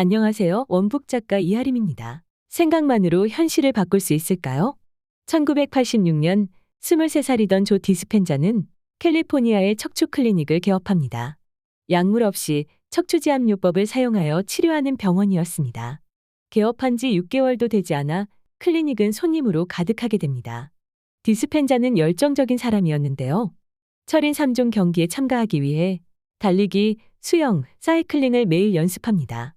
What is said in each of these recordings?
안녕하세요. 원북 작가 이하림입니다. 생각만으로 현실을 바꿀 수 있을까요? 1986년 23살이던 조 디스펜자는 캘리포니아의 척추 클리닉을 개업합니다. 약물 없이 척추지압요법을 사용하여 치료하는 병원이었습니다. 개업한 지 6개월도 되지 않아 클리닉은 손님으로 가득하게 됩니다. 디스펜자는 열정적인 사람이었는데요. 철인 3종 경기에 참가하기 위해 달리기, 수영, 사이클링을 매일 연습합니다.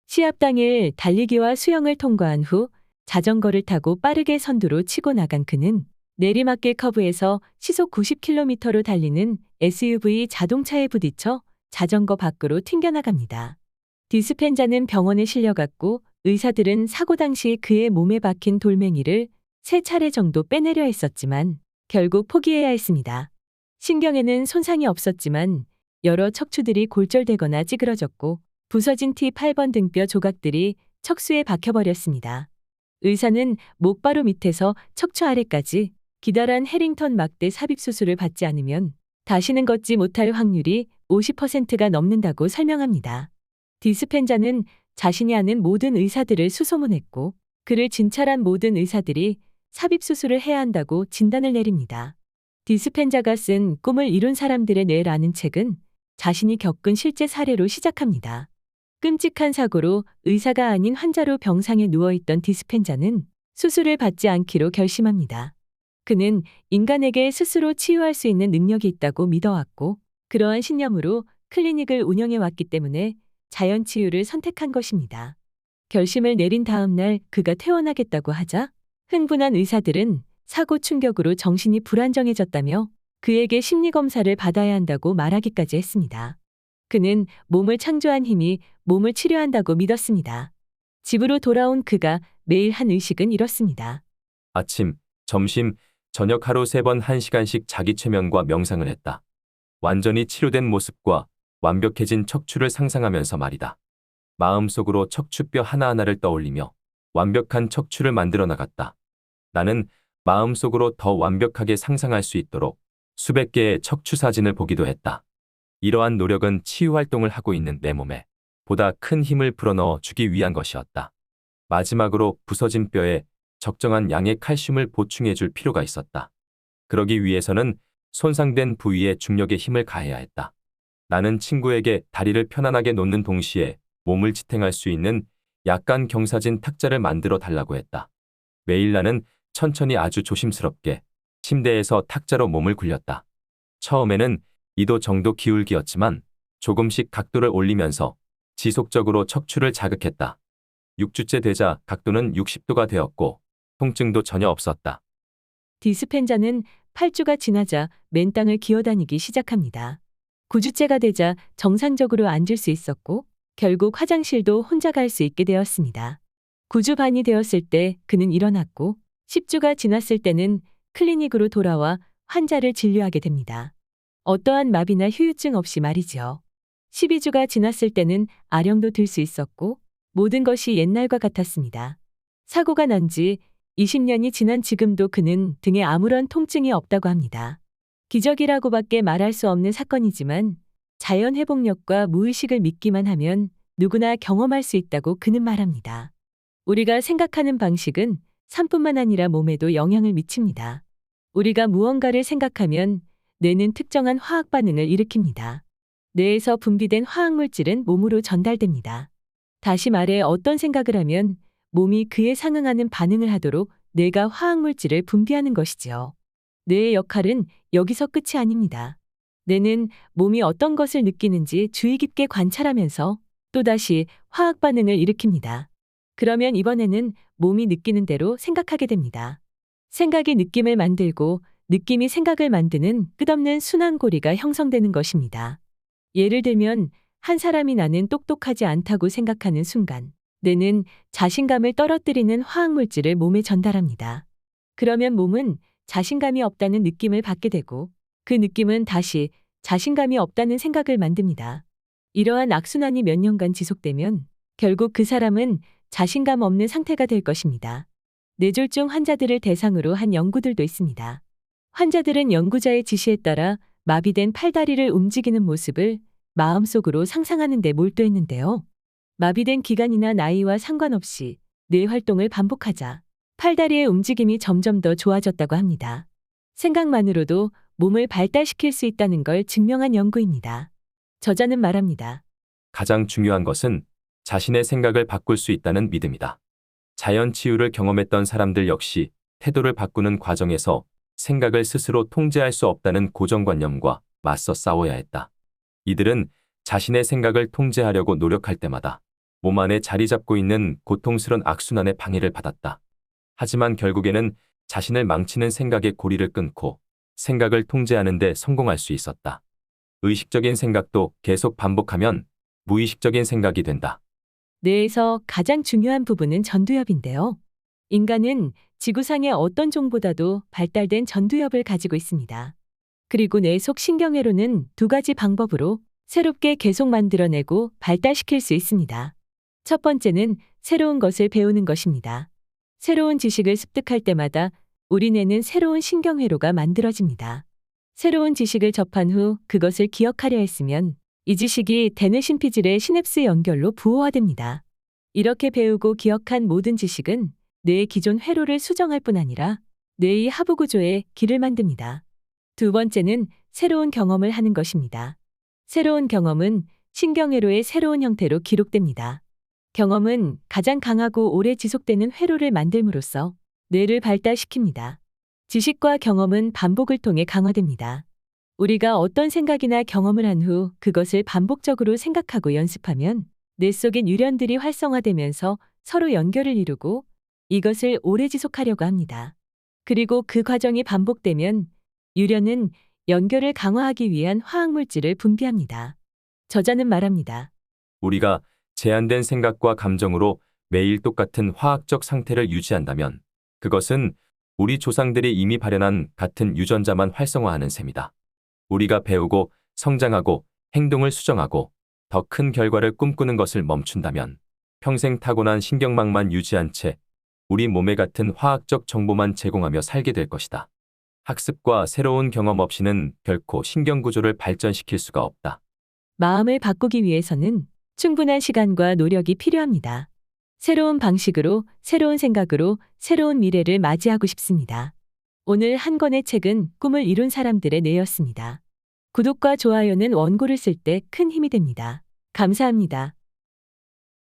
시합 당일 달리기와 수영을 통과한 후 자전거를 타고 빠르게 선두로 치고 나간 그는 내리막길 커브에서 시속 90km로 달리는 SUV 자동차에 부딪혀 자전거 밖으로 튕겨나갑니다. 디스펜자는 병원에 실려갔고 의사들은 사고 당시 그의 몸에 박힌 돌멩이를 3차례 정도 빼내려 했었지만 결국 포기해야 했습니다. 신경에는 손상이 없었지만 여러 척추들이 골절되거나 찌그러졌고 부서진 T8번 등뼈 조각들이 척수에 박혀버렸습니다. 의사는 목 바로 밑에서 척추 아래까지 기다란 해링턴 막대 삽입 수술을 받지 않으면 다시는 걷지 못할 확률이 50%가 넘는다고 설명합니다. 디스펜자는 자신이 아는 모든 의사들을 수소문했고 그를 진찰한 모든 의사들이 삽입 수술을 해야 한다고 진단을 내립니다. 디스펜자가 쓴 꿈을 이룬 사람들의 뇌라는 책은 자신이 겪은 실제 사례로 시작합니다. 끔찍한 사고로 의사가 아닌 환자로 병상에 누워있던 디스펜자는 수술을 받지 않기로 결심합니다. 그는 인간에게 스스로 치유할 수 있는 능력이 있다고 믿어왔고 그러한 신념으로 클리닉을 운영해왔기 때문에 자연치유를 선택한 것입니다. 결심을 내린 다음 날 그가 퇴원하겠다고 하자 흥분한 의사들은 사고 충격으로 정신이 불안정해졌다며 그에게 심리검사를 받아야 한다고 말하기까지 했습니다. 그는 몸을 창조한 힘이 몸을 치료한다고 믿었습니다. 집으로 돌아온 그가 매일 한 의식은 이렇습니다. 아침, 점심, 저녁 하루 3번 1시간씩 자기 최면과 명상을 했다. 완전히 치료된 모습과 완벽해진 척추를 상상하면서 말이다. 마음속으로 척추뼈 하나하나를 떠올리며 완벽한 척추를 만들어 나갔다. 나는 마음속으로 더 완벽하게 상상할 수 있도록 수백 개의 척추 사진을 보기도 했다. 이러한 노력은 치유 활동을 하고 있는 내 몸에 보다 큰 힘을 불어넣어 주기 위한 것이었다. 마지막으로 부서진 뼈에 적정한 양의 칼슘을 보충해 줄 필요가 있었다. 그러기 위해서는 손상된 부위에 중력의 힘을 가해야 했다. 나는 친구에게 다리를 편안하게 놓는 동시에 몸을 지탱할 수 있는 약간 경사진 탁자를 만들어 달라고 했다. 매일 나는 천천히 아주 조심스럽게 침대에서 탁자로 몸을 굴렸다. 처음에는 2도 정도 기울기였지만 조금씩 각도를 올리면서 지속적으로 척추를 자극했다. 6주째 되자 각도는 60도가 되었고 통증도 전혀 없었다. 디스펜자는 8주가 지나자 맨 땅을 기어다니기 시작합니다. 9주째가 되자 정상적으로 앉을 수 있었고 결국 화장실도 혼자 갈 수 있게 되었습니다. 9주 반이 되었을 때 그는 일어났고 10주가 지났을 때는 클리닉으로 돌아와 환자를 진료하게 됩니다. 어떠한 마비나 후유증 없이 말이죠. 12주가 지났을 때는 아령도 들 수 있었고 모든 것이 옛날과 같았습니다. 사고가 난 지 20년이 지난 지금도 그는 등에 아무런 통증이 없다고 합니다. 기적이라고밖에 말할 수 없는 사건이지만 자연 회복력과 무의식을 믿기만 하면 누구나 경험할 수 있다고 그는 말합니다. 우리가 생각하는 방식은 삶뿐만 아니라 몸에도 영향을 미칩니다. 우리가 무언가를 생각하면 뇌는 특정한 화학 반응을 일으킵니다. 뇌에서 분비된 화학물질은 몸으로 전달됩니다. 다시 말해 어떤 생각을 하면 몸이 그에 상응하는 반응을 하도록 뇌가 화학물질을 분비하는 것이지요. 뇌의 역할은 여기서 끝이 아닙니다. 뇌는 몸이 어떤 것을 느끼는지 주의 깊게 관찰하면서 또다시 화학 반응을 일으킵니다. 그러면 이번에는 몸이 느끼는 대로 생각하게 됩니다. 생각이 느낌을 만들고 느낌이 생각을 만드는 끝없는 순환고리가 형성되는 것입니다. 예를 들면 한 사람이 나는 똑똑하지 않다고 생각하는 순간 뇌는 자신감을 떨어뜨리는 화학물질을 몸에 전달합니다. 그러면 몸은 자신감이 없다는 느낌을 받게 되고 그 느낌은 다시 자신감이 없다는 생각을 만듭니다. 이러한 악순환이 몇 년간 지속되면 결국 그 사람은 자신감 없는 상태가 될 것입니다. 뇌졸중 환자들을 대상으로 한 연구들도 있습니다. 환자들은 연구자의 지시에 따라 마비된 팔다리를 움직이는 모습을 마음속으로 상상하는 데 몰두했는데요. 마비된 기간이나 나이와 상관없이 뇌 활동을 반복하자 팔다리의 움직임이 점점 더 좋아졌다고 합니다. 생각만으로도 몸을 발달시킬 수 있다는 걸 증명한 연구입니다. 저자는 말합니다. 가장 중요한 것은 자신의 생각을 바꿀 수 있다는 믿음이다. 자연 치유를 경험했던 사람들 역시 태도를 바꾸는 과정에서 생각을 스스로 통제할 수 없다는 고정관념과 맞서 싸워야 했다. 이들은 자신의 생각을 통제하려고 노력할 때마다 몸 안에 자리 잡고 있는 고통스런 악순환의 방해를 받았다. 하지만 결국에는 자신을 망치는 생각의 고리를 끊고 생각을 통제하는 데 성공할 수 있었다. 의식적인 생각도 계속 반복하면 무의식적인 생각이 된다. 뇌에서 가장 중요한 부분은 전두엽인데요. 인간은 지구상의 어떤 종보다도 발달된 전두엽을 가지고 있습니다. 그리고 뇌 속 신경회로는 두 가지 방법으로 새롭게 계속 만들어내고 발달시킬 수 있습니다. 첫 번째는 새로운 것을 배우는 것입니다. 새로운 지식을 습득할 때마다 우리 뇌는 새로운 신경회로가 만들어집니다. 새로운 지식을 접한 후 그것을 기억하려 했으면 이 지식이 대뇌 심피질의 시냅스 연결로 부호화됩니다. 이렇게 배우고 기억한 모든 지식은 뇌의 기존 회로를 수정할 뿐 아니라 뇌의 하부 구조에 길을 만듭니다. 두 번째는 새로운 경험을 하는 것입니다. 새로운 경험은 신경회로의 새로운 형태로 기록됩니다. 경험은 가장 강하고 오래 지속되는 회로를 만들므로써 뇌를 발달시킵니다. 지식과 경험은 반복을 통해 강화됩니다. 우리가 어떤 생각이나 경험을 한 후 그것을 반복적으로 생각하고 연습하면 뇌 속의 뉴런들이 활성화되면서 서로 연결을 이루고 이것을 오래 지속하려고 합니다. 그리고 그 과정이 반복되면 뉴런은 연결을 강화하기 위한 화학물질을 분비합니다. 저자는 말합니다. 우리가 제한된 생각과 감정으로 매일 똑같은 화학적 상태를 유지한다면 그것은 우리 조상들이 이미 발현한 같은 유전자만 활성화하는 셈이다. 우리가 배우고 성장하고 행동을 수정하고 더 큰 결과를 꿈꾸는 것을 멈춘다면 평생 타고난 신경망만 유지한 채 우리 몸에 같은 화학적 정보만 제공하며 살게 될 것이다. 학습과 새로운 경험 없이는 결코 신경구조를 발전시킬 수가 없다. 마음을 바꾸기 위해서는 충분한 시간과 노력이 필요합니다. 새로운 방식으로, 새로운 생각으로 새로운 미래를 맞이하고 싶습니다. 오늘 한 권의 책은 꿈을 이룬 사람들의 뇌였습니다. 구독과 좋아요는 원고를 쓸 때 큰 힘이 됩니다. 감사합니다.